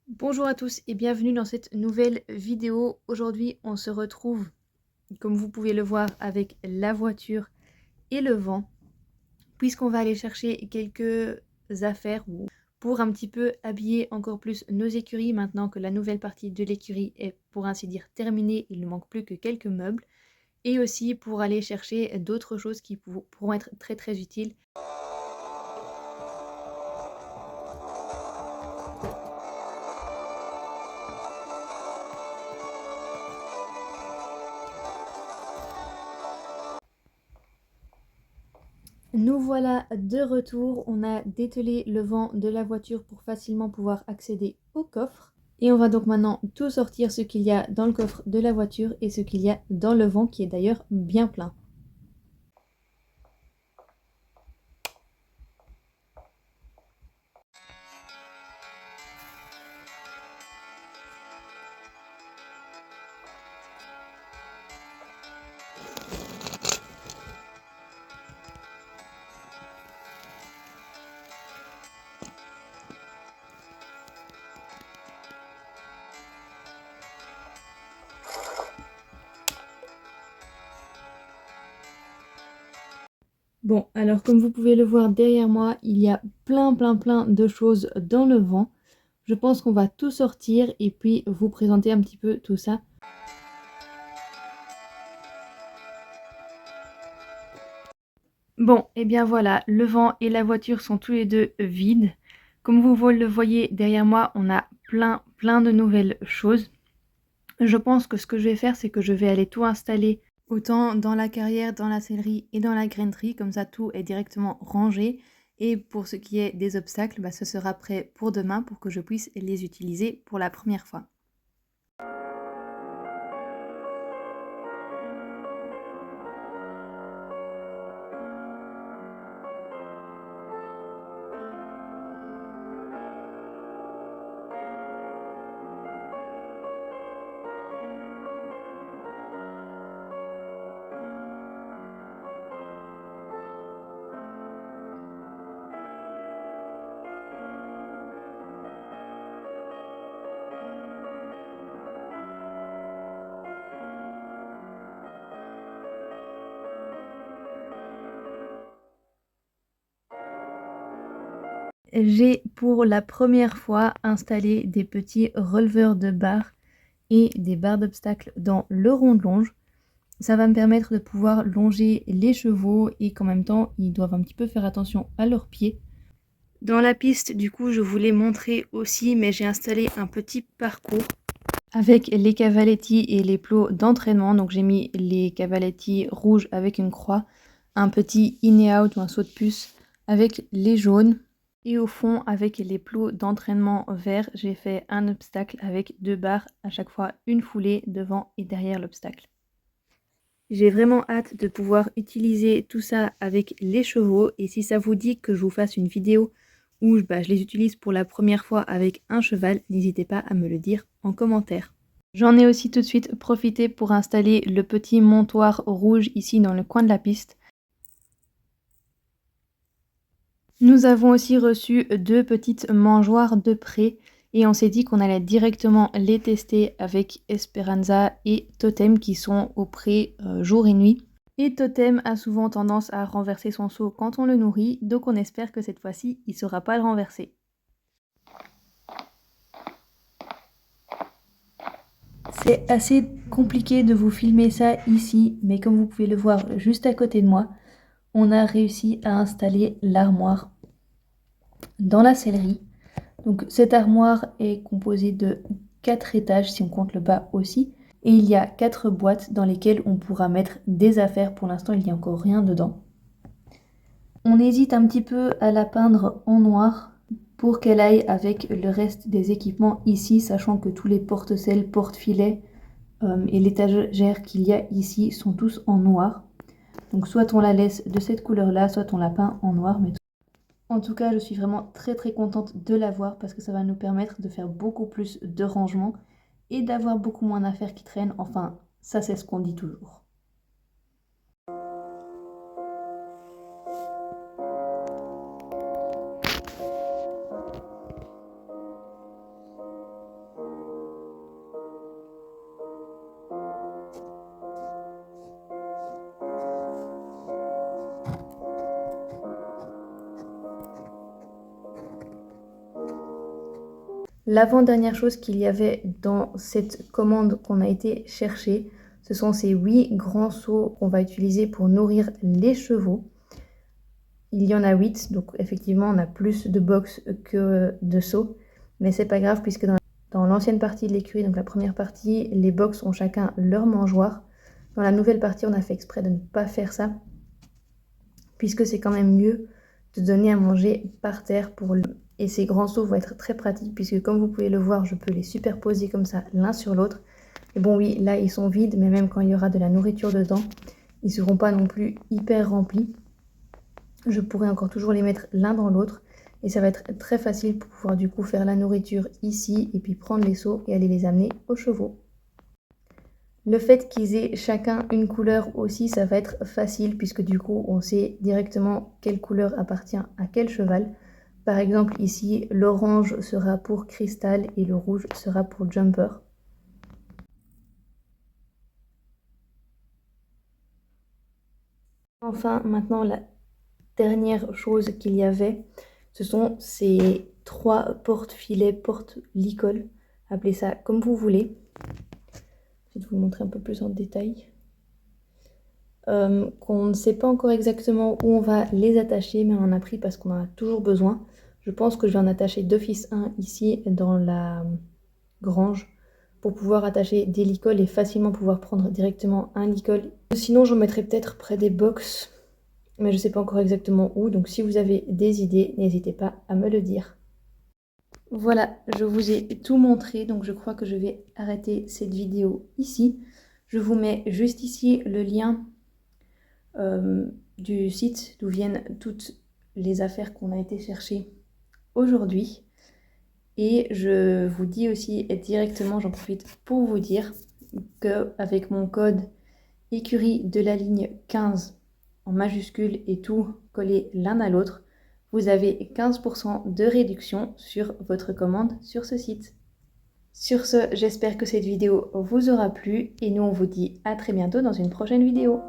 Bonjour à tous et bienvenue dans cette nouvelle vidéo. Aujourd'hui, on se retrouve, comme vous pouvez le voir, avec la voiture et le vent, puisqu'on va aller chercher quelques affaires pour un petit peu habiller encore plus nos écuries. Maintenant que la nouvelle partie de l'écurie est, pour ainsi dire, terminée, il ne manque plus que quelques meubles. Et aussi pour aller chercher d'autres choses qui pourront être très utiles. Nous voilà de retour, on a dételé le vent de la voiture pour facilement pouvoir accéder au coffre. Et on va donc maintenant tout sortir, ce qu'il y a dans le coffre de la voiture et ce qu'il y a dans le vent qui est d'ailleurs bien plein. Bon, alors comme vous pouvez le voir derrière moi, il y a plein de choses dans le vent. Je pense qu'on va tout sortir et puis vous présenter un petit peu tout ça. Bon, et bien voilà, le vent et la voiture sont tous les deux vides. Comme vous le voyez derrière moi, on a plein de nouvelles choses. Je pense que ce que je vais faire, c'est que je vais aller tout installer autant dans la carrière, dans la sellerie et dans la grainerie. Comme ça, tout est directement rangé. Et pour ce qui est des obstacles, ce sera prêt pour demain pour que je puisse les utiliser pour la première fois. J'ai pour la première fois installé des petits releveurs de barres et des barres d'obstacles dans le rond de longe. Ça va me permettre de pouvoir longer les chevaux et qu'en même temps, ils doivent un petit peu faire attention à leurs pieds. Dans la piste, du coup, je voulais montrer aussi, mais j'ai installé un petit parcours avec les cavaletti et les plots d'entraînement. Donc j'ai mis les cavaletti rouges avec une croix, un petit in et out ou un saut de puce avec les jaunes. Et au fond, avec les plots d'entraînement verts, j'ai fait un obstacle avec 2 barres, à chaque fois une foulée devant et derrière l'obstacle. J'ai vraiment hâte de pouvoir utiliser tout ça avec les chevaux, et si ça vous dit que je vous fasse une vidéo où je les utilise pour la première fois avec un cheval, n'hésitez pas à me le dire en commentaire. J'en ai aussi tout de suite profité pour installer le petit montoir rouge ici dans le coin de la piste. Nous avons aussi reçu 2 petites mangeoires de près et on s'est dit qu'on allait directement les tester avec Esperanza et Totem qui sont au pré jour et nuit. Et Totem a souvent tendance à renverser son seau quand on le nourrit, donc on espère que cette fois-ci, il ne saura pas le renverser. C'est assez compliqué de vous filmer ça ici, mais comme vous pouvez le voir juste à côté de moi, on a réussi à installer l'armoire dans la sellerie. Donc cette armoire est composée de 4 étages si on compte le bas aussi. Et il y a 4 boîtes dans lesquelles on pourra mettre des affaires. Pour l'instant, il n'y a encore rien dedans. On hésite un petit peu à la peindre en noir pour qu'elle aille avec le reste des équipements ici, sachant que tous les porte-selles, porte-filets et l'étagère qu'il y a ici sont tous en noir. Donc soit on la laisse de cette couleur-là, soit on la peint en noir. Mais en tout cas, je suis vraiment très contente de l'avoir parce que ça va nous permettre de faire beaucoup plus de rangements et d'avoir beaucoup moins d'affaires qui traînent. Enfin, ça c'est ce qu'on dit toujours. L'avant-dernière chose qu'il y avait dans cette commande qu'on a été chercher, ce sont ces 8 grands seaux qu'on va utiliser pour nourrir les chevaux. Il y en a 8, donc effectivement on a plus de box que de seaux, mais c'est pas grave puisque dans l'ancienne partie de l'écurie, donc la première partie, les box ont chacun leur mangeoire. Dans la nouvelle partie, on a fait exprès de ne pas faire ça, puisque c'est quand même mieux de donner à manger par terre et ces grands seaux vont être très pratiques puisque comme vous pouvez le voir, je peux les superposer comme ça l'un sur l'autre. Et bon oui, là ils sont vides, mais même quand il y aura de la nourriture dedans, ils ne seront pas non plus hyper remplis. Je pourrai encore toujours les mettre l'un dans l'autre et ça va être très facile pour pouvoir du coup faire la nourriture ici et puis prendre les seaux et aller les amener aux chevaux. Le fait qu'ils aient chacun une couleur aussi, ça va être facile puisque du coup on sait directement quelle couleur appartient à quel cheval. Par exemple ici, l'orange sera pour Crystal et le rouge sera pour Jumper. Enfin, maintenant la dernière chose qu'il y avait, ce sont ces 3 porte-filets, porte-licol, appelez ça comme vous voulez. Je vais vous le montrer un peu plus en détail. Qu'on ne sait pas encore exactement où on va les attacher, mais on en a pris parce qu'on en a toujours besoin. Je pense que je vais en attacher d'office un ici dans la grange pour pouvoir attacher des licols et facilement pouvoir prendre directement un licol. Sinon, j'en mettrai peut-être près des box, mais je ne sais pas encore exactement où. Donc si vous avez des idées, n'hésitez pas à me le dire. Voilà, je vous ai tout montré, donc je crois que je vais arrêter cette vidéo ici. Je vous mets juste ici le lien du site d'où viennent toutes les affaires qu'on a été chercher aujourd'hui. Et je vous dis aussi directement, j'en profite pour vous dire qu'avec mon code écurie de la ligne 15 en majuscule et tout collé l'un à l'autre, vous avez 15% de réduction sur votre commande sur ce site. Sur ce, j'espère que cette vidéo vous aura plu et nous on vous dit à très bientôt dans une prochaine vidéo.